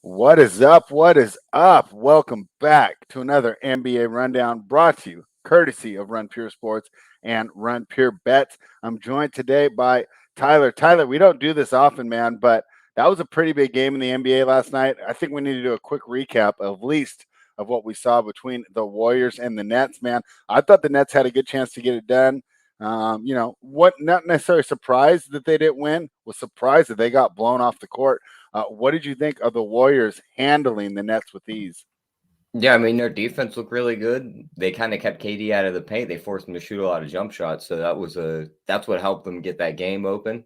What is up? What is up? Welcome back to another NBA Rundown brought to you courtesy of Run Pure Sports and Run Pure Bets. I'm joined today by Tyler. Tyler, we don't do this often, man, but that was a pretty big game in the NBA last night. I think we need to do a quick recap of least of what we saw between the Warriors and the Nets, man. I thought the Nets had a good chance to get it done. What not necessarily surprised that they didn't win, was surprised that they got blown off the court. What did you think of the Warriors handling the Nets with ease? Yeah, I mean their defense looked really good. They kind of kept KD out of the paint. They forced him to shoot a lot of jump shots, so that's what helped them get that game open.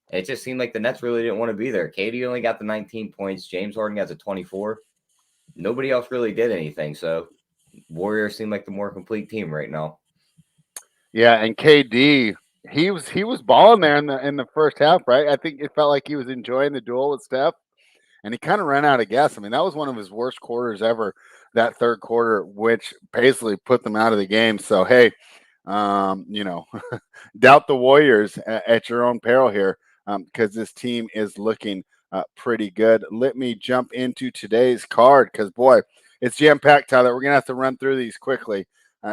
And it just seemed like the Nets really didn't want to be there. KD only got the 19 points. James Harden got the 24. Nobody else really did anything. So Warriors seem like the more complete team right now. Yeah, and KD, he was balling there in the first half, right? I think it felt like he was enjoying the duel with Steph, and he kind of ran out of gas. I mean, that was one of his worst quarters ever. That third quarter, which basically put them out of the game. So hey, um, you know, doubt the Warriors at your own peril here, because this team is looking pretty good. Let me jump into today's card because boy, it's jam packed. Tyler, we're gonna have to run through these quickly.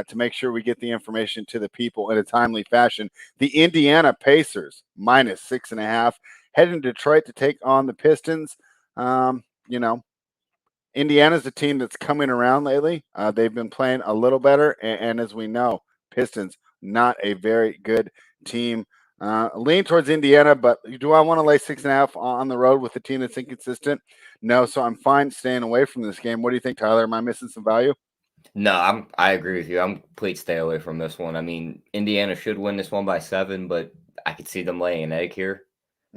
To make sure we get the information to the people in a timely fashion. The Indiana Pacers -6.5 heading to Detroit to take on the Pistons. Um, you know, Indiana's a team that's coming around lately. They've been playing a little better, and as we know, Pistons not a very good team. Lean towards Indiana, but do I want to lay 6.5 on the road with a team that's inconsistent? No, so I'm fine staying away from this game. What do you think, Tyler? Am I missing some value? No, I agree with you. I'm complete stay away from this one. I mean, Indiana should win this one by 7, but I could see them laying an egg here.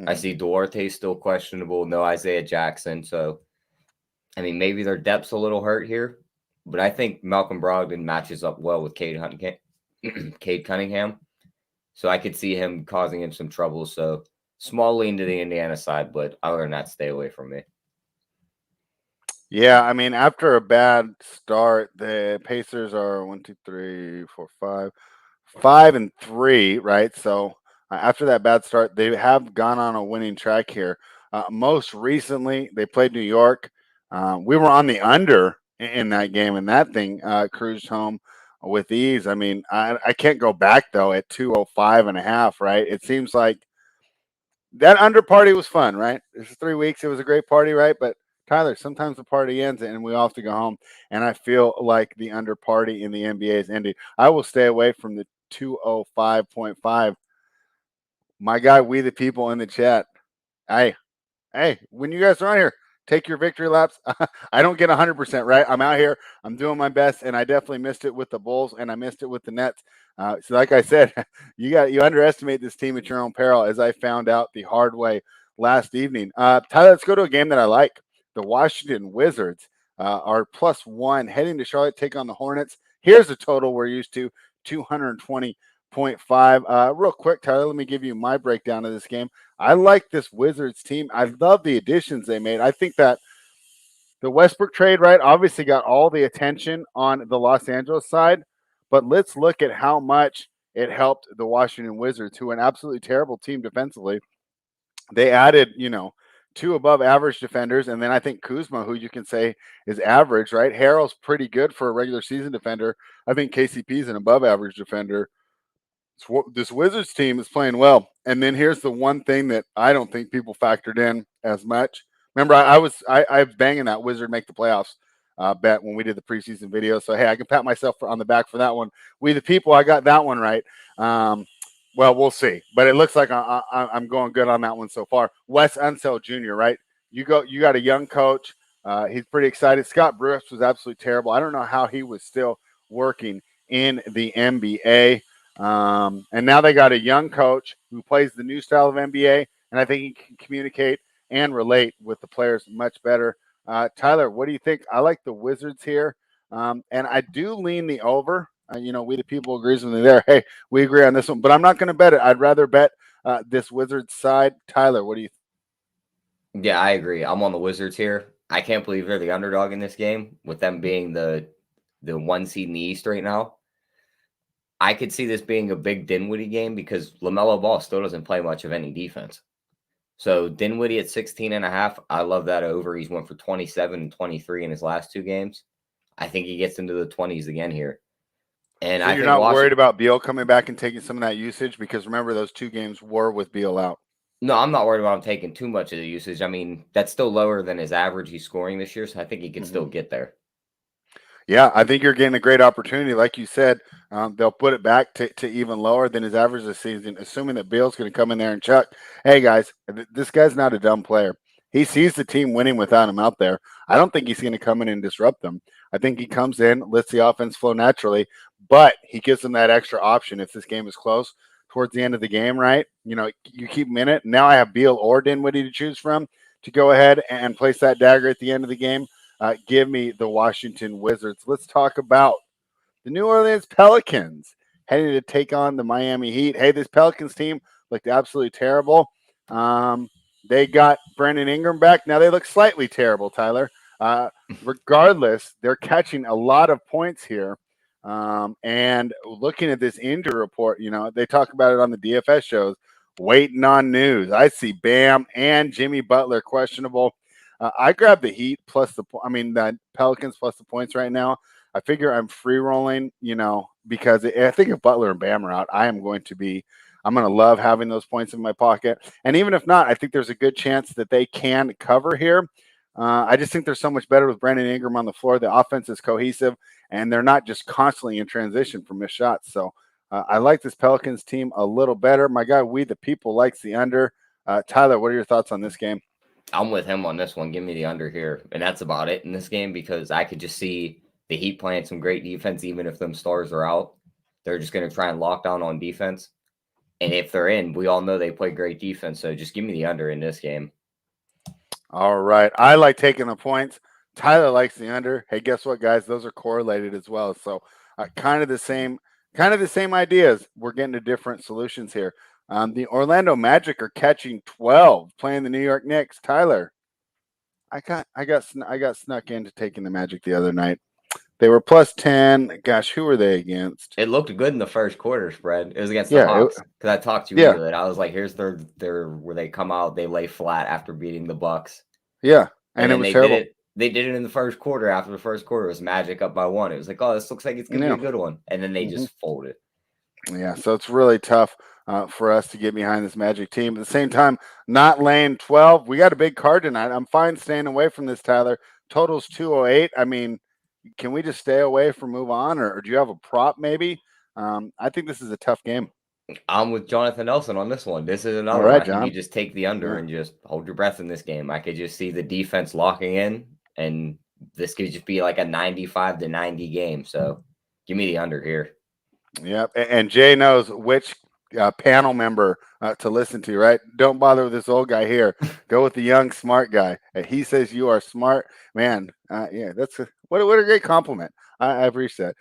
I Mhm. see Duarte still questionable. No Isaiah Jackson, so I mean, maybe their depth's a little hurt here, but I think Malcolm Brogdon matches up well with Cade Cunningham. So I could see him causing him some trouble. So small lean to the Indiana side, but other than that, stay away from me. Yeah, I mean, after a bad start, the Pacers are 5-3, right? So after that bad start, they have gone on a winning track here. Most recently, they played New York. We were on the under in that game, and that thing cruised home with ease. I mean, I can't go back though at 205.5, right? It seems like that under party was fun, right? This is 3 weeks. It was a great party, right? But Tyler, sometimes the party ends and we all have to go home. And I feel like the under party in the NBA is ending. I will stay away from the 205.5. My guy, we the people in the chat. Hey, hey, when you guys are on here, take your victory laps. I don't get 100% right. I'm out here. I'm doing my best, and I definitely missed it with the Bulls, and I missed it with the Nets. So, like I said, you underestimate this team at your own peril, as I found out the hard way last evening. Tyler, let's go to a game that I like. The Washington Wizards are +1 heading to Charlotte, take on the Hornets. Here's the total we're used to: 220.5. Real quick, Tyler, let me give you my breakdown of this game. I like this Wizards team. I love the additions they made. I think that the Westbrook trade, right, obviously got all the attention on the Los Angeles side, but let's look at how much it helped the Washington Wizards, who are an absolutely terrible team defensively. They added, two above average defenders, and then I think Kuzma, who you can say is average, right? Harrell's pretty good for a regular season defender. I think KCP is an above average defender. This Wizards team is playing well. And then here's the one thing that I don't think people factored in as much. Remember, I was banging that Wizard make the playoffs bet when we did the preseason video. So hey, I can pat myself on the back for that one. We the people, I got that one right. Well, we'll see, but it looks like I'm going good on that one so far. Wes Unseld Jr. Right? You got a young coach. He's pretty excited. Scott Brooks was absolutely terrible. I don't know how he was still working in the NBA. And now they got a young coach who plays the new style of NBA, and I think he can communicate and relate with the players much better. Tyler, what do you think? I like the Wizards here, and I do lean the over. We the people agrees with me there. Hey, we agree on this one, but I'm not going to bet it. I'd rather bet this Wizards side. Tyler, what do you think? Yeah, I agree. I'm on the Wizards here. I can't believe they're the underdog in this game with them being the 1 seed in the East right now. I could see this being a big Dinwiddie game because LaMelo Ball still doesn't play much of any defense. So Dinwiddie at 16.5. I love that over. He's went for 27 and 23 in his last 2 games. I think he gets into the 20s again here. And So I you're think not worried Washington. about Beal coming back and taking some of that usage? Because remember, those 2 games were with Beal out. No, I'm not worried about him taking too much of the usage. I mean, that's still lower than his average he's scoring this year, so I think he can still get there. Yeah, I think you're getting a great opportunity. Like you said, they'll put it back to even lower than his average this season, assuming that Beal's going to come in there and chuck. Hey, guys, this guy's not a dumb player. He sees the team winning without him out there. I don't think he's going to come in and disrupt them. I think he comes in, lets the offense flow naturally, but he gives them that extra option if this game is close towards the end of the game, right? You know, you keep him in it. Now I have Beal or Dinwiddie to choose from to go ahead and place that dagger at the end of the game. Give me the Washington Wizards. Let's talk about the New Orleans Pelicans heading to take on the Miami Heat. Hey, this Pelicans team looked absolutely terrible. They got Brandon Ingram back. Now they look slightly terrible, Tyler. Regardless, they're catching a lot of points here. And looking at this injury report, you know, they talk about it on the DFS shows, waiting on news. I see Bam and Jimmy Butler questionable. I grabbed the Heat plus the Pelicans plus the points right now. I figure I'm free rolling, you know, because I think if Butler and Bam are out, I'm going to love having those points in my pocket. And even if not, I think there's a good chance that they can cover here. I just think they're so much better with Brandon Ingram on the floor. The offense is cohesive, and they're not just constantly in transition for missed shots. So I like this Pelicans team a little better. My guy, We the People, likes the under. Tyler, what are your thoughts on this game? I'm with him on this one. Give me the under here. And that's about it in this game because I could just see the Heat playing some great defense, even if them stars are out. They're just going to try and lock down on defense. And if they're in, we all know they play great defense. So just give me the under in this game. All right. I like taking the points. Tyler likes the under. Hey, guess what, guys? Those are correlated as well. So kind of the same ideas. We're getting to different solutions here. The Orlando Magic are catching 12, playing the New York Knicks. Tyler, I got snuck into taking the Magic the other night. They were plus 10. Gosh, who were they against? It looked good in the first quarter spread. It was against the Hawks because I talked to you into it. I was like, here's their where they come out, they lay flat after beating the Bucks. Yeah, and it was terrible. They did it in the first quarter. After the first quarter, it was Magic up by 1. It was like, oh, this looks like it's gonna be a good one, and then they just folded. Yeah, so it's really tough for us to get behind this Magic team. At the same time, not laying 12. We got a big card tonight. I'm fine staying away from this, Tyler. Total's 208. I mean, can we just stay away from move on, or do you have a prop maybe? I think this is a tough game. I'm with Jonathan Nelson on this one. This is another one. I think you just take the under and just hold your breath in this game. I could just see the defense locking in, and this could just be like a 95 to 90 game. So give me the under here. Yep, and Jay knows which panel member to listen to, right? Don't bother with this old guy here. Go with the young, smart guy. He says you are smart, man. Yeah, that's what a great compliment. I've reached that.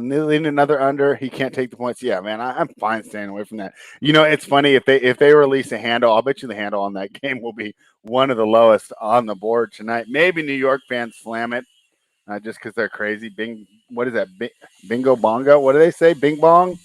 Leading another under, he can't take the points. Yeah, man, I'm fine staying away from that. You know, it's funny if they release a handle, I'll bet you the handle on that game will be one of the lowest on the board tonight. Maybe New York fans slam it. Just because they're crazy. What is that? Bingo bongo? What do they say? Bing bong?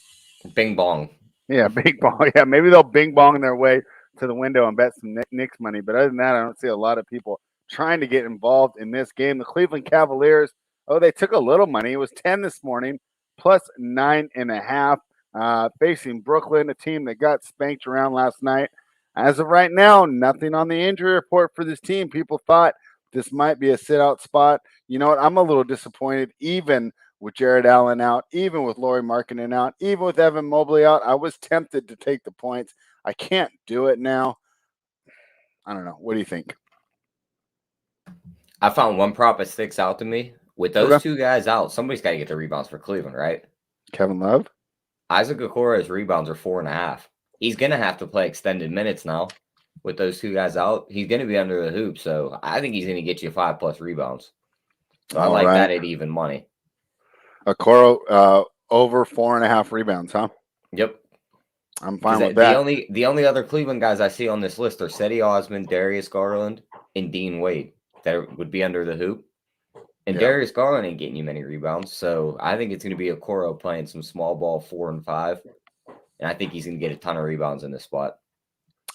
Bing bong. Yeah, bing bong. Yeah, maybe they'll bing bong their way to the window and bet some Knicks money. But other than that, I don't see a lot of people trying to get involved in this game. The Cleveland Cavaliers, they took a little money. It was 10 this morning, plus 9.5, facing Brooklyn, a team that got spanked around last night. As of right now, nothing on the injury report for this team. People thought this might be a sit-out spot. You know what? I'm a little disappointed, even with Jared Allen out, even with Lauri Markkanen out, even with Evan Mobley out. I was tempted to take the points. I can't do it now. I don't know. What do you think? I found one prop that sticks out to me. With those two guys out, somebody's got to get the rebounds for Cleveland, right? Kevin Love? Isaac Okoro's rebounds are 4.5. He's going to have to play extended minutes now. With those two guys out, he's going to be under the hoop. So I think he's going to get you 5+ rebounds. So I like that at even money. Okoro over 4.5 rebounds, huh? Yep. I'm fine with that. The only other Cleveland guys I see on this list are Cedi Osman, Darius Garland, and Dean Wade that would be under the hoop. And Darius Garland ain't getting you many rebounds. So I think it's going to be Okoro playing some small ball 4 and 5. And I think he's going to get a ton of rebounds in this spot.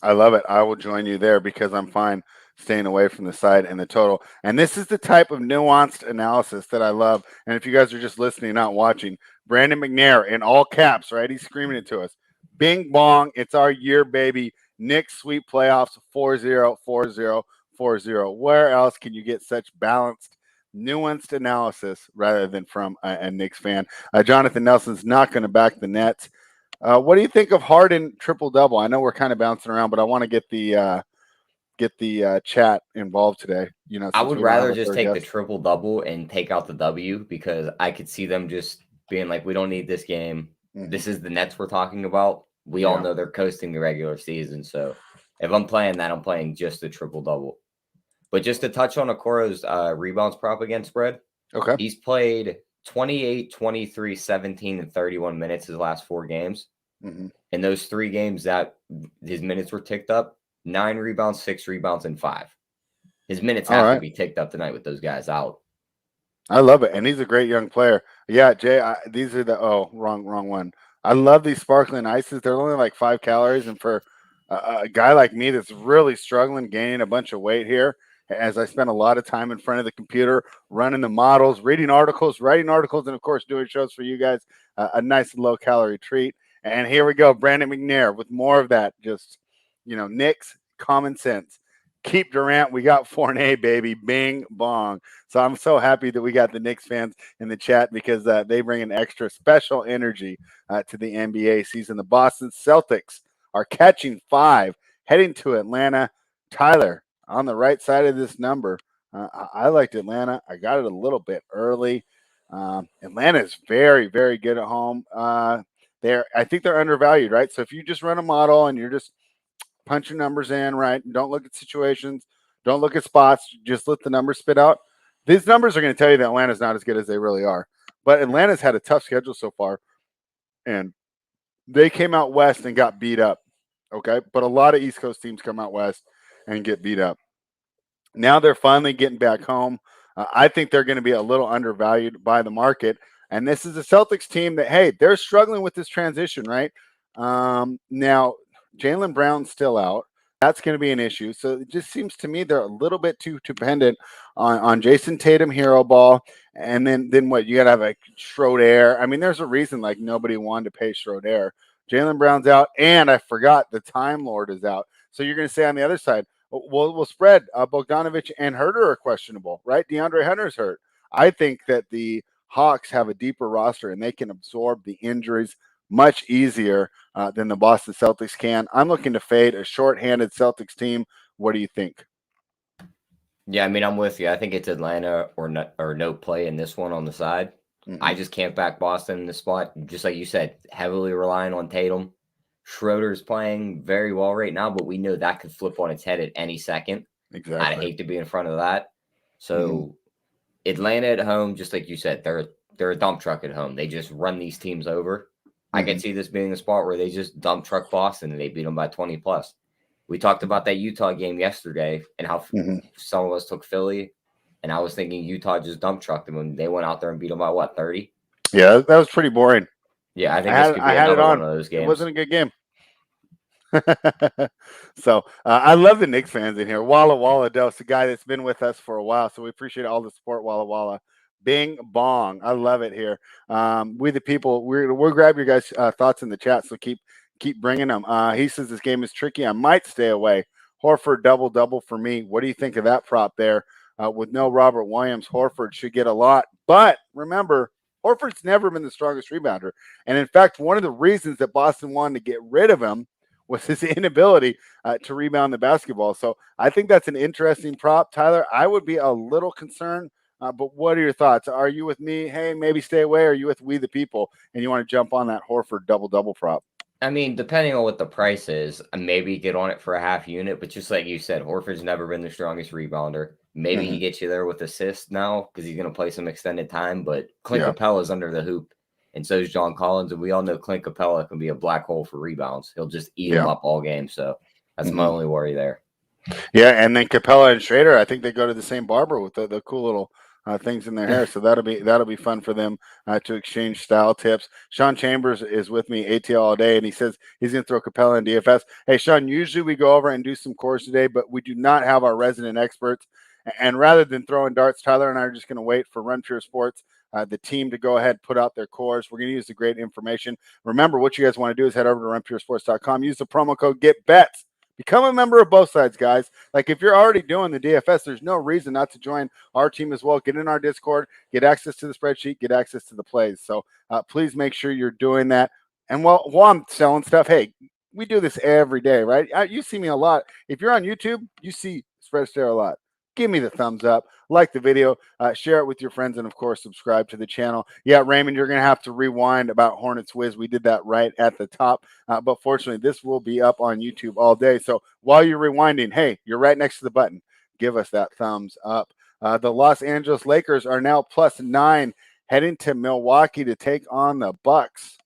I love it. I will join you there because I'm fine staying away from the side and the total. And this is the type of nuanced analysis that I love. And if you guys are just listening, not watching, Brandon McNair in all caps, right? He's screaming it to us. Bing bong. It's our year, baby. Knicks sweep playoffs 4-0, 4-0, 4-0. Where else can you get such balanced, nuanced analysis rather than from a Knicks fan? Jonathan Nelson's not going to back the Nets. What do you think of Harden triple double? I know we're kind of bouncing around, but I want to get the chat involved today. You know, I since would we don't have rather a just third take the guest. triple double and take out the W because I could see them just being like, we don't need this game. Mhm. This is the Nets we're talking about. We all Yeah. know they're coasting the regular season. So if I'm playing that, I'm playing just the triple double. But just to touch on Okoro's rebounds prop against spread, Okay. he's played 28, 23, 17, and 31 minutes his last 4 games. Hmm. In those 3 games that his minutes were ticked up, 9 rebounds, 6 rebounds, and 5. His minutes All have to right. be ticked up tonight with those guys out. I love it, and he's a great young player. Yeah, Jay. These are the wrong one. I love these sparkling ices. They're only like 5 calories, and for a guy like me that's really struggling, gaining a bunch of weight here, as I spend a lot of time in front of the computer, running the models, reading articles, writing articles, and of course doing shows for you guys, a nice low calorie treat. And here we go, Brandon McNair with more of that. Just Knicks common sense. Keep Durant. We got Fournier, baby. Bing bong. So I'm so happy that we got the Knicks fans in the chat because they bring an extra special energy to the NBA season. The Boston Celtics are catching 5, heading to Atlanta. Tyler, on the right side of this number, I liked Atlanta. I got it a little bit early. Atlanta is very, very good at home. I think they're undervalued, right? So if you just run a model and you're just punch your numbers in, right? Don't look at situations, don't look at spots, just let the numbers spit out. These numbers are going to tell you that Atlanta's not as good as they really are. But Atlanta's had a tough schedule so far, and they came out west and got beat up. Okay. But a lot of East Coast teams come out west and get beat up. Now they're finally getting back home. I think they're going to be a little undervalued by the market. And this is a Celtics team that, hey, they're struggling with this transition, right? Now, Jaylen Brown's still out. That's going to be an issue. So it just seems to me they're a little bit too dependent on Jason Tatum hero ball. And then what? You got to have a Schroeder. I mean, there's a reason like nobody wanted to pay Schroeder. Jaylen Brown's out, and I forgot the Time Lord is out. So you're going to say on the other side, we'll spread. Bogdanovich and Herter are questionable, right? DeAndre Hunter's hurt. I think that the Hawks have a deeper roster and they can absorb the injuries much easier than the Boston Celtics can. I'm looking to fade a short-handed Celtics team. What do you think? Yeah, I mean, I'm with you. I think it's Atlanta or no play in this one on the side. Mm-hmm. I just can't back Boston in this spot. Just like you said, heavily relying on Tatum. Schroeder's playing very well right now, but we know that could flip on its head at any second. Exactly. I'd hate to be in front of that. So Atlanta at home, just like you said, they're a dump truck at home. They just run these teams over. I can see this being a spot where they just dump truck Boston and they beat them by 20 plus. We talked about that Utah game yesterday and how some of us took Philly, and I was thinking Utah just dump trucked them and they went out there and beat them by what, 30? Yeah, that was pretty boring. Yeah, I think this could be another one of those games. It wasn't a good game. So I love the Knicks fans in here. Walla Walla Dose, a guy that's been with us for a while. So we appreciate all the support, Walla Walla. Bing bong. I love it here. We the people, we'll grab your guys' thoughts in the chat. So keep bringing them. He says this game is tricky. I might stay away. Horford double for me. What do you think of that prop there? With no Robert Williams, Horford should get a lot. But remember, Horford's never been the strongest rebounder. And in fact, one of the reasons that Boston wanted to get rid of him was his inability to rebound the basketball. So I think that's an interesting prop. Tyler, I would be a little concerned, but what are your thoughts? Are you with me? Hey, maybe stay away. Or are you with we the people and you want to jump on that Horford double prop? I mean, depending on what the price is, maybe get on it for a half unit. But just like you said, Horford's never been the strongest rebounder. Maybe he gets you there with assists now because he's going to play some extended time. But Clint Capella's under the hoop. And so is John Collins. And we all know Clint Capella can be a black hole for rebounds. He'll just eat them up all game. So that's my only worry there. Yeah, and then Capella and Schrader, I think they go to the same barber with the cool little things in their hair. So that'll be fun for them to exchange style tips. Sean Chambers is with me, ATL all day, and he says he's going to throw Capella in DFS. Hey, Sean, usually we go over and do some cores today, but we do not have our resident experts. And rather than throwing darts, Tyler and I are just going to wait for Run Pure Sports, the team, to go ahead, put out their cores. We're going to use the great information. Remember, what you guys want to do is head over to runpuresports.com, use the promo code GETBETS. Become a member of both sides, guys. Like, if you're already doing the DFS, there's no reason not to join our team as well. Get in our Discord, get access to the spreadsheet, get access to the plays. So please make sure you're doing that. And while I'm selling stuff, hey, we do this every day, right? You see me a lot. If you're on YouTube, you see Astaire a lot. Give me the thumbs up, like the video, share it with your friends, and, of course, subscribe to the channel. Yeah, Raymond, you're going to have to rewind about Hornets Wiz. We did that right at the top, but fortunately, this will be up on YouTube all day. So while you're rewinding, hey, you're right next to the button. Give us that thumbs up. The Los Angeles Lakers are now +9, heading to Milwaukee to take on the Bucks.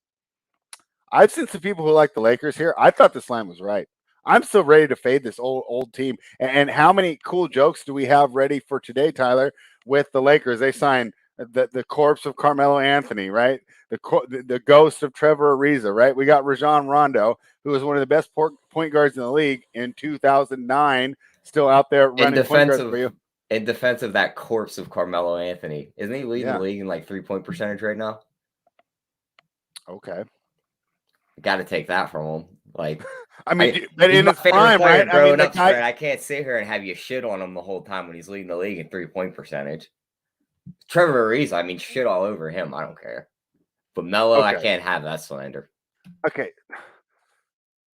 I've seen some people who like the Lakers here. I thought this line was right. I'm still ready to fade this old team. And how many cool jokes do we have ready for today, Tyler, with the Lakers? They signed the corpse of Carmelo Anthony, right? The ghost of Trevor Ariza, right? We got Rajon Rondo, who was one of the best point guards in the league in 2009, still out there running point guards for you. In defense of that corpse of Carmelo Anthony, isn't he leading the league in like 3-point percentage right now? Okay. Got to take that from him. Like, I mean, but in his prime, player, right? I mean, I can't sit here and have you shit on him the whole time when he's leading the league in 3-point percentage. Trevor Ariza, I mean, shit all over him. I don't care. But Melo, okay. I can't have that slander. Okay.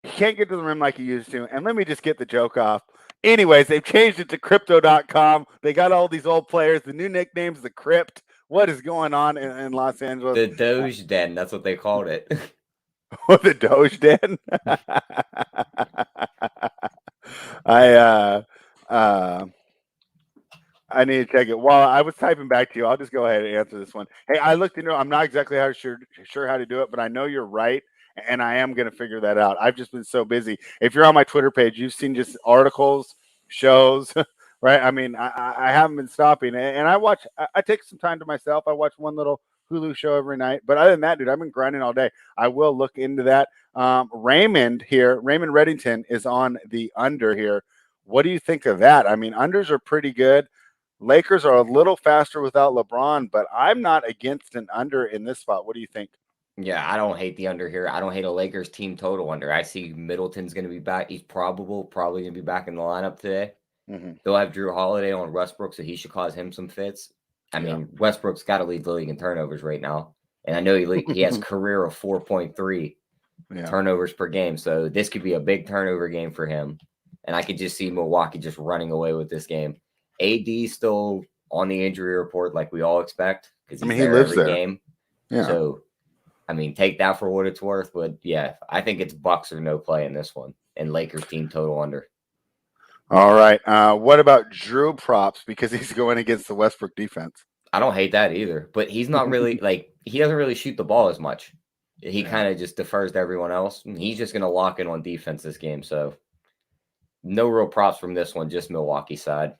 He can't get to the rim like he used to. And let me just get the joke off. Anyways, they've changed it to crypto.com. They got all these old players. The new nickname's the Crypt. What is going on in Los Angeles? The Doge Den. That's what they called it. The Doge Den? I need to check it. While I was typing back to you, I'll just go ahead and answer this one. Hey, I looked into it. I'm not exactly sure how to do it, but I know you're right, and I am going to figure that out. I've just been so busy. If you're on my Twitter page, you've seen just articles, shows, right? I mean, I haven't been stopping, and I take some time to myself. I watch one little Hulu show every night. But other than that, dude, I've been grinding all day. I will look into that. Raymond Reddington is on the under here. What do you think of that? I mean, unders are pretty good. Lakers are a little faster without LeBron, but I'm not against an under in this spot. What do you think? Yeah, I don't hate the under here. I don't hate a Lakers team total under. I see Middleton's going to be back. He's probably going to be back in the lineup today. Mm-hmm. They'll have Drew Holiday on Westbrook, so he should cause him some fits. I mean, Westbrook's got to lead the league in turnovers right now. And I know he has career of 4.3 turnovers per game. So this could be a big turnover game for him. And I could just see Milwaukee just running away with this game. AD still on the injury report like we all expect because he lives every game. Yeah. So, I mean, take that for what it's worth. But, yeah, I think it's Bucks or no play in this one. And Lakers team total under. All right. What about Drew props because he's going against the Westbrook defense? I don't hate that either, but he's not really he doesn't really shoot the ball as much. He kind of just defers to everyone else. He's just going to lock in on defense this game. So no real props from this one, just Milwaukee side.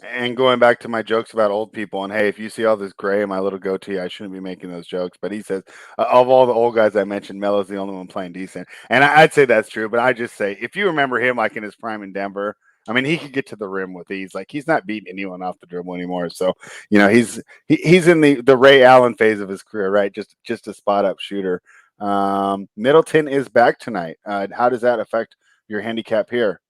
And going back to my jokes about old people, and hey, if you see all this gray in my little goatee, I shouldn't be making those jokes. But he says, of all the old guys I mentioned, Melo's the only one playing decent. And I'd say that's true, but I just say, if you remember him like in his prime in Denver, I mean, he could get to the rim with ease. Like, he's not beating anyone off the dribble anymore. So, you know, he's in the Ray Allen phase of his career, right? Just a spot up shooter. Middleton is back tonight. How does that affect your handicap here?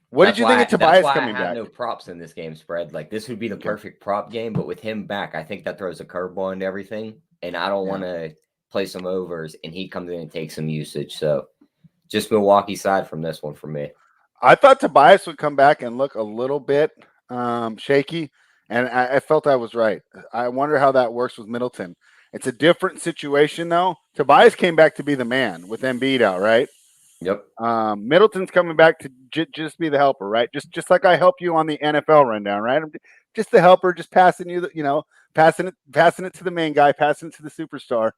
What did you think of Tobias coming back? No props in this game spread. Like, this would be the perfect prop game, but with him back, I think that throws a curveball into everything. And I don't want to play some overs, and he comes in and takes some usage. So, just Milwaukee side from this one for me. I thought Tobias would come back and look a little bit shaky, and I felt I was right. I wonder how that works with Middleton. It's a different situation, though. Tobias came back to be the man with Embiid out, right? Yep. Middleton's coming back to just be the helper, right? Just like I help you on the NFL rundown, right? I'm just the helper, just passing you, passing it to the main guy, passing it to the superstar.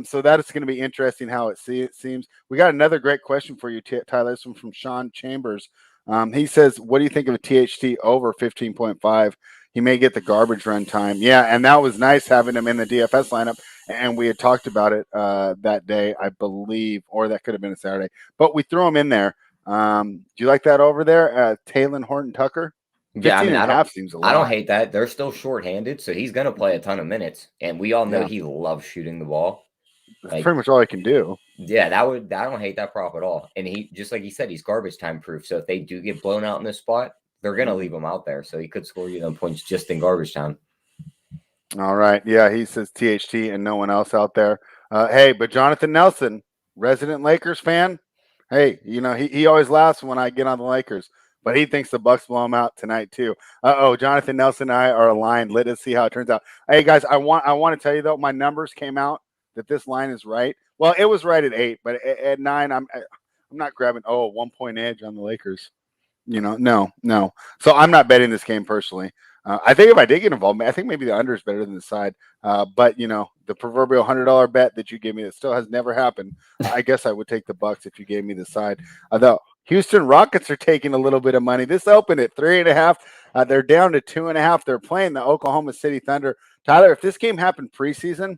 So that is going to be interesting how it seems. We got another great question for you, Tyler. This one from Sean Chambers. He says, what do you think of a THT over 15.5? he may get the garbage run time. Yeah, and that was nice having him in the DFS lineup. And we had talked about it that day, I believe, or that could have been a Saturday. But we threw him in there. Do you like that over there, Talon Horton Tucker? Yeah, I 15 mean, and a half seems a lot. I don't hate that. They're still shorthanded, so he's going to play a ton of minutes, and we all know he loves shooting the ball. That's pretty much all he can do. Yeah, I don't hate that prop at all. And he, just like he said, he's garbage time proof. So if they do get blown out in this spot, they're going to leave him out there. So he could score points just in garbage time. All right. Yeah, he says THT and no one else out there. Hey, but Jonathan Nelson, resident Lakers fan. Hey, he always laughs when I get on the Lakers, but he thinks the Bucks blow him out tonight too. Jonathan Nelson and I are aligned. Let us see how it turns out. Hey guys, I want to tell you though, my numbers came out that this line is right. Well, it was right at 8, but at 9, I'm not grabbing 1 point edge on the Lakers. No. So I'm not betting this game personally. I think if I did get involved, I think maybe the under is better than the side. But the proverbial $100 bet that you gave me that still has never happened. I guess I would take the Bucks if you gave me the side. The Houston Rockets are taking a little bit of money. This opened at 3.5. They're down to 2.5. They're playing the Oklahoma City Thunder. Tyler, if this game happened preseason,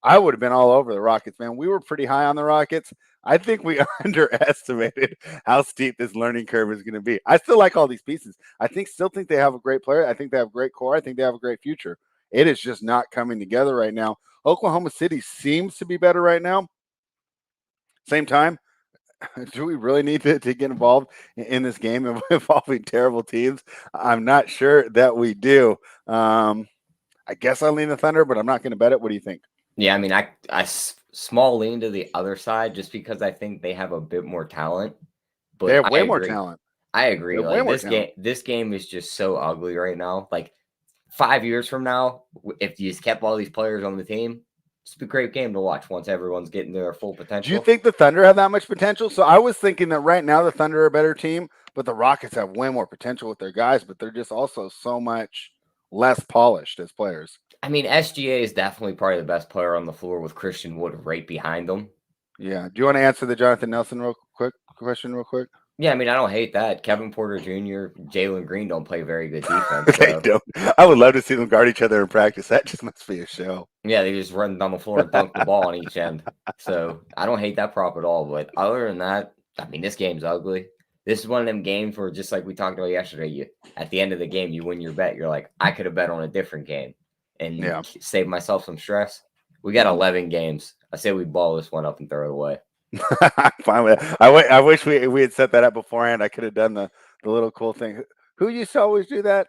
I would have been all over the Rockets, man. We were pretty high on the Rockets. I think we underestimated how steep this learning curve is going to be. I still like all these pieces. Still think they have a great player. I think they have a great core. I think they have a great future. It is just not coming together right now. Oklahoma City seems to be better right now. Same time, do we really need to get involved in this game involving terrible teams? I'm not sure that we do. I guess I'll lean the Thunder, but I'm not going to bet it. What do you think? Yeah, I mean, I small lean to the other side just because I think they have a bit more talent. But they have way more talent. I agree. Like this game is just so ugly right now. Like 5 years from now, if you just kept all these players on the team, it's a great game to watch once everyone's getting their full potential. Do you think the Thunder have that much potential? So I was thinking that right now the Thunder are a better team, but the Rockets have way more potential with their guys, but they're just also so much less polished as players. I mean, SGA is definitely probably the best player on the floor with Christian Wood right behind them. Yeah. Do you want to answer the Jonathan Nelson question real quick? Yeah, I mean, I don't hate that. Kevin Porter Jr., Jalen Green don't play very good defense. They don't. I would love to see them guard each other in practice. That just must be a show. Yeah, they just run down the floor and dunk the ball on each end. So I don't hate that prop at all. But other than that, I mean, this game's ugly. This is one of them games where, just like we talked about yesterday, at the end of the game, you win your bet. You're like, I could have bet on a different game and save myself some stress. We got 11 games. I say we ball this one up and throw it away. I'm fine with it. I wish we had set that up beforehand. I could have done the little cool thing. Who used to always do that?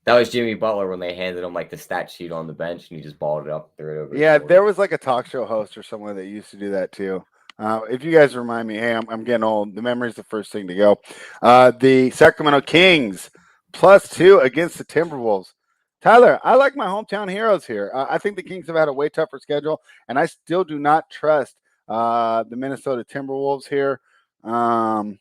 That was Jimmy Butler when they handed him like the stat sheet on the bench and he just balled it up and threw it over. Yeah, there was like a talk show host or someone that used to do that too. If you guys remind me, hey, I'm getting old. The memory is the first thing to go. The Sacramento Kings +2 against the Timberwolves. Tyler, I like my hometown heroes here. I think the Kings have had a way tougher schedule, and I still do not trust the Minnesota Timberwolves here. I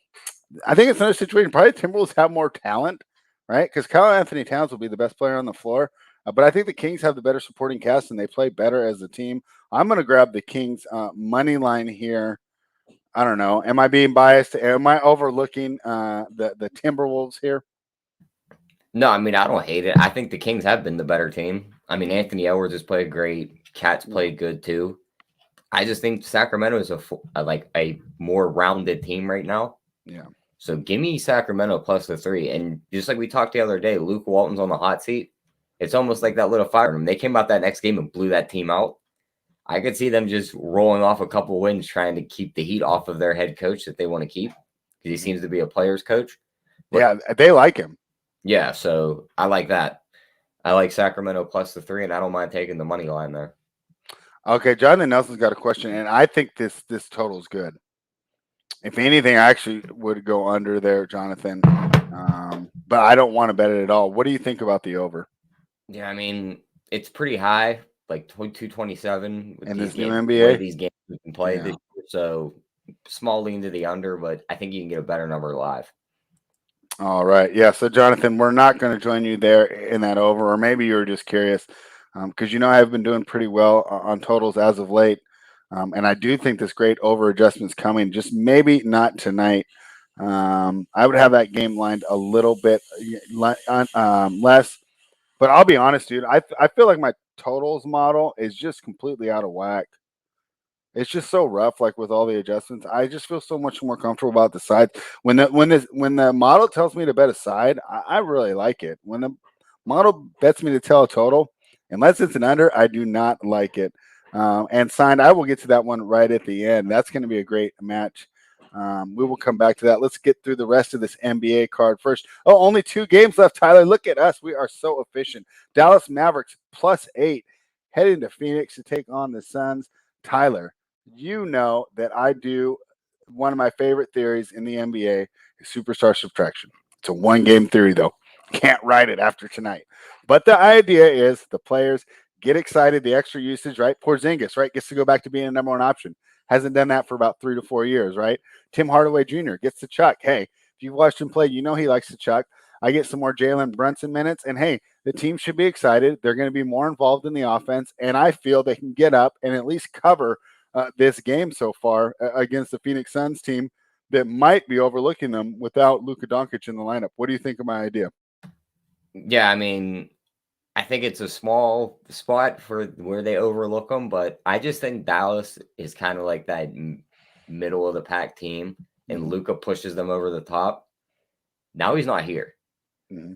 think it's another situation. Probably Timberwolves have more talent, right? Because Kyle Anthony Towns will be the best player on the floor. But I think the Kings have the better supporting cast, and they play better as a team. I'm going to grab the Kings money line here. I don't know. Am I being biased? Am I overlooking the Timberwolves here? No, I mean, I don't hate it. I think the Kings have been the better team. I mean, Anthony Edwards has played great. Cat's played good too. I just think Sacramento is a more rounded team right now. Yeah. So give me Sacramento +3. And just like we talked the other day, Luke Walton's on the hot seat. It's almost like that little fire room. They came out that next game and blew that team out. I could see them just rolling off a couple wins, trying to keep the heat off of their head coach that they want to keep because he seems to be a player's coach. But, yeah, they like him. Yeah, so I like that. I like Sacramento +3, and I don't mind taking the money line there. Okay, Jonathan Nelson's got a question, and I think this total is good. If anything, I actually would go under there, Jonathan. But I don't want to bet it at all. What do you think about the over? Yeah, I mean, it's pretty high, like 227 in this new NBA. These games we can play this year, so small lean to the under, but I think you can get a better number live. All right. Yeah. So, Jonathan, we're not going to join you there in that over, or maybe you were just curious because, I've been doing pretty well on totals as of late. And I do think this great over adjustment's coming, just maybe not tonight. I would have that game lined a little bit less. But I'll be honest, dude. I feel like my totals model is just completely out of whack. It's just so rough, like with all the adjustments. I just feel so much more comfortable about the side. When the model tells me to bet a side, I really like it. When the model bets me to tell a total, unless it's an under, I do not like it. And signed, I will get to that one right at the end. That's going to be a great match. We will come back to that. Let's get through the rest of this NBA card first. Oh, only 2 games left, Tyler. Look at us. We are so efficient. Dallas Mavericks +8 heading to Phoenix to take on the Suns. Tyler, you know that I do one of my favorite theories in the NBA is superstar subtraction. It's a 1-game theory, though. Can't write it after tonight. But the idea is the players get excited, the extra usage, right? Porzingis, right, gets to go back to being a number 1 option. Hasn't done that for about 3 to 4 years, right? Tim Hardaway Jr. gets to chuck. Hey, if you've watched him play, you know he likes to chuck. I get some more Jalen Brunson minutes, and hey, the team should be excited. They're going to be more involved in the offense, and I feel they can get up and at least cover this game so far against the Phoenix Suns team that might be overlooking them without Luka Doncic in the lineup. What do you think of my idea? Yeah, I mean, I think it's a small spot for where they overlook them, but I just think Dallas is kind of like that middle of the pack team, and Luka pushes them over the top. Now he's not here.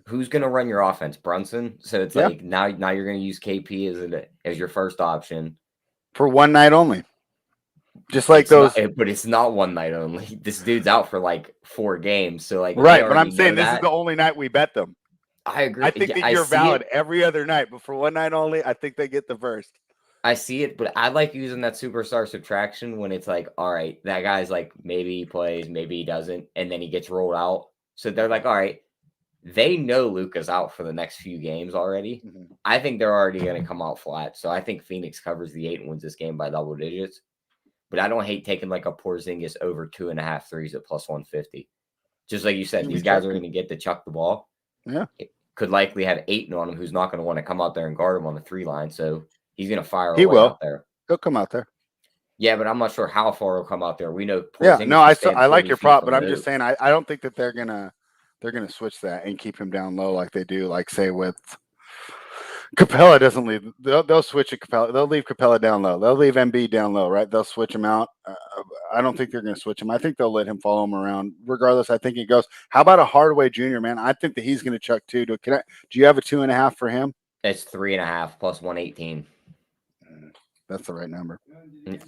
Who's going to run your offense? Brunson. So it's like now you're going to use KP as your first option for one night only. Just like those, but it's not one night only. This dude's out for like 4 games. So like, right. But I'm saying this is the only night we bet them. I agree. I think that you're valid every other night, but for one night only, I think they get the first. I see it, but I like using that superstar subtraction when it's like, all right, that guy's like, maybe he plays, maybe he doesn't, and then he gets rolled out. So they're like, all right, they know Luka's out for the next few games already. I think they're already going to come out flat. So I think Phoenix covers the 8 and wins this game by double digits. But I don't hate taking like a Porzingis over 2.5 threes at +150. Just like you said, these guys are going to get to chuck the ball. Yeah. It could likely have Ayton on him, who's not going to want to come out there and guard him on the 3 line. So he's going to fire away out there. He'll come out there. Yeah, but I'm not sure how far he'll come out there. We know. Porzingis I like your prop, but I'm just saying I don't think that they're gonna switch that and keep him down low like they do, like say with Capella doesn't leave. They'll switch it. Capella. They'll leave Capella down low. They'll leave Embiid down low, right? They'll switch him out. I don't think they're going to switch him. I think they'll let him follow him around. Regardless, I think he goes. How about a Hardaway Jr., man? I think that he's going to chuck too. Do you have a 2.5 for him? It's 3.5 plus 118. That's the right number.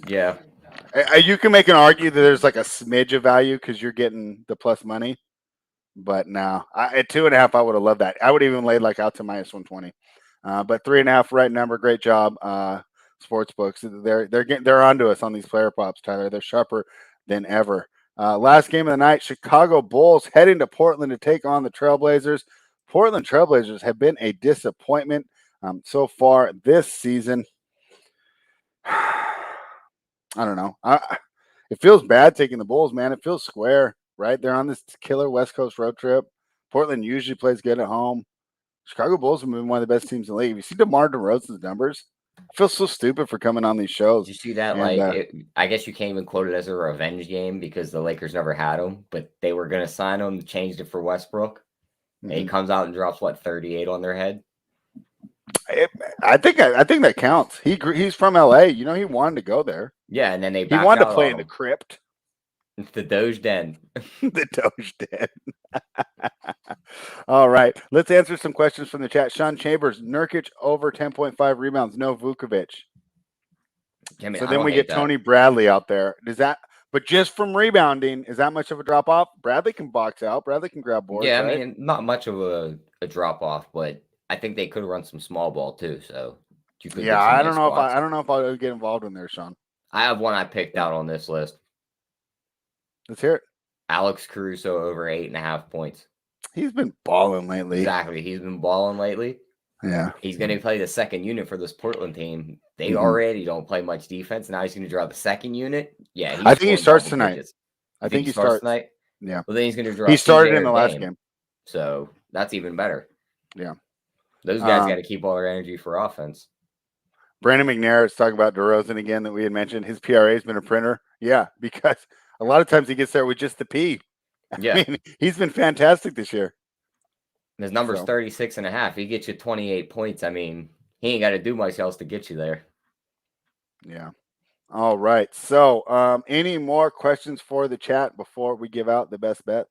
Yeah. You can make an argument that there's like a smidge of value because you're getting the plus money. But no, at 2.5, I would have loved that. I would even laid like out to -120. But 3.5, right number. Great job, sports books. They're onto us on these player props, Tyler. They're sharper than ever. Last game of the night, Chicago Bulls heading to Portland to take on the Trailblazers. Portland Trailblazers have been a disappointment so far this season. I don't know. It feels bad taking the Bulls, man. It feels square, right? They're on this killer West Coast road trip. Portland usually plays good at home. Chicago Bulls have been one of the best teams in the league. You see DeMar DeRozan's numbers? I feel so stupid for coming on these shows. Did you see that? I guess you can't even quote it as a revenge game because the Lakers never had him, but they were going to sign him, changed it for Westbrook. And he comes out and drops 38 on their head. I think that counts. He's from LA. You know, he wanted to go there. Yeah, and then he wanted to play in the crypt. The Doge Den. The Doge Den. All right. Let's answer some questions from the chat. Sean Chambers, Nurkic over 10.5 rebounds. No Vukovic. So then we get Tony Bradley out there. But just from rebounding, is that much of a drop off? Bradley can box out. Bradley can grab boards. Yeah, right? I mean, not much of a drop off, but I think they could run some small ball too. So I don't know if I would get involved in there, Sean. I have one I picked out on this list. Let's hear it. Alex Caruso over 8.5 points. He's been balling lately. Exactly. He's been balling lately. Yeah. He's going to play the second unit for this Portland team. They already don't play much defense. Now he's going to draw the second unit. Yeah. I think he starts tonight. I think he starts tonight. Yeah. Well, then he's going to draw. He started in the last game. So that's even better. Yeah. Those guys got to keep all their energy for offense. Brandon McNair is talking about DeRozan again that we had mentioned. His PRA has been a printer. Yeah, because a lot of times he gets there with just the P. Yeah. I mean, he's been fantastic this year. His number's So. 36.5. He gets you 28 points. I mean, he ain't got to do much else to get you there. Yeah. All right. So, any more questions for the chat before we give out the best bets?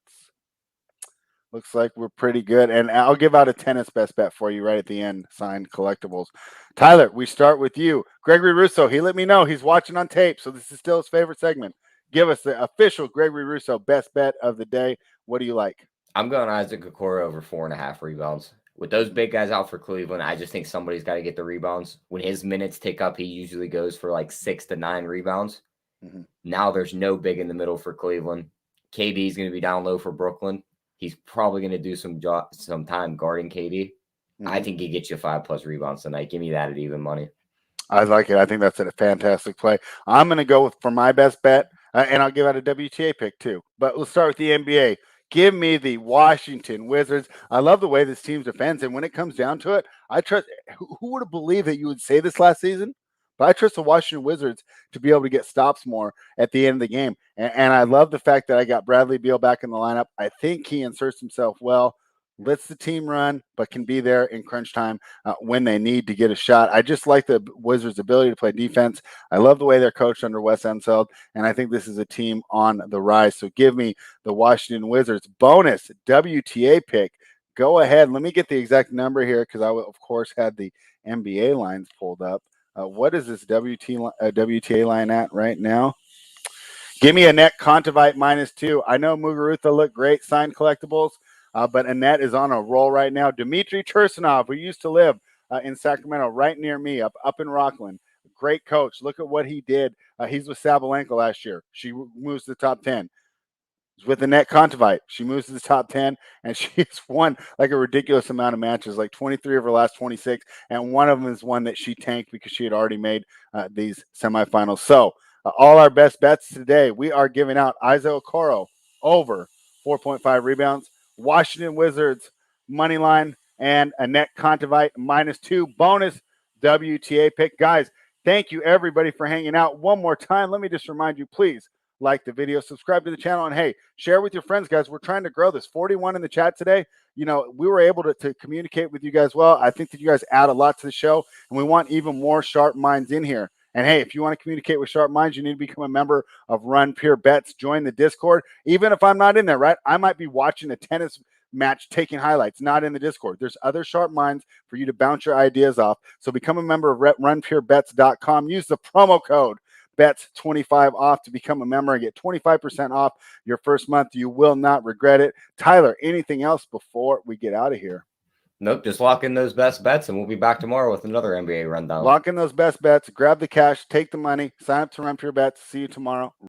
Looks like we're pretty good. And I'll give out a tennis best bet for you right at the end, signed collectibles. Tyler, we start with you. Gregory Russo, he let me know he's watching on tape, so this is still his favorite segment. Give us the official Gregory Russo best bet of the day. What do you like? I'm going Isaac Okoro over 4.5 rebounds. With those big guys out for Cleveland, I just think somebody's got to get the rebounds. When his minutes tick up, he usually goes for like 6 to 9 rebounds. Mm-hmm. Now there's no big in the middle for Cleveland. KD's going to be down low for Brooklyn. He's probably going to do some time guarding KD. Mm-hmm. I think he gets you 5+ rebounds tonight. Give me that at even money. I like it. I think that's a fantastic play. I'm going to go for my best bet, and I'll give out a WTA pick too. But we'll start with the NBA. Give me the Washington Wizards. I love the way this team defends, and when it comes down to it, I trust. Who would have believed that you would say this last season? But I trust the Washington Wizards to be able to get stops more at the end of the game. And I love the fact that I got Bradley Beal back in the lineup. I think he inserts himself well, lets the team run, but can be there in crunch time when they need to get a shot. I just like the Wizards' ability to play defense. I love the way they're coached under Wes Unseld, and I think this is a team on the rise. So give me the Washington Wizards. Bonus WTA pick. Go ahead. Let me get the exact number here because I, of course, had the NBA lines pulled up. What is this WTA line at right now? Give me Annette Kontaveit -2. I know Muguruza looked great, signed collectibles, but Annette is on a roll right now. Dmitry Tursunov, who used to live in Sacramento, right near me, up in Rockland. Great coach. Look at what he did. He's with Sabalenka last year. She moves to the top 10. With Annette Kontaveit, she moves to the top 10, and she's won like a ridiculous amount of matches, like 23 of her last 26, and one of them is one that she tanked because she had already made these semifinals. So all our best bets today, we are giving out Isaac Okoro over 4.5 rebounds, Washington Wizards money line, and Annette Kontaveit -2 bonus WTA pick. Guys, thank you everybody for hanging out. One more time, let me just remind you, please, like the video, subscribe to the channel, and hey, share with your friends, guys. We're trying to grow this. 41 in the chat today. You know, we were able to communicate with you guys well. I think that you guys add a lot to the show, and we want even more sharp minds in here. And hey, if you want to communicate with sharp minds, you need to become a member of Run Pure Bets. Join the Discord. Even if I'm not in there, right? I might be watching a tennis match, taking highlights, not in the Discord. There's other sharp minds for you to bounce your ideas off. So become a member of runpurebets.com. Use the promo code BETS25 off to become a member and get 25% off your first month. You will not regret it. Tyler, anything else before we get out of here? Nope, just lock in those best bets, and we'll be back tomorrow with another NBA rundown. Lock in those best bets, grab the cash, take the money, sign up to Run Pure Bets. See you tomorrow.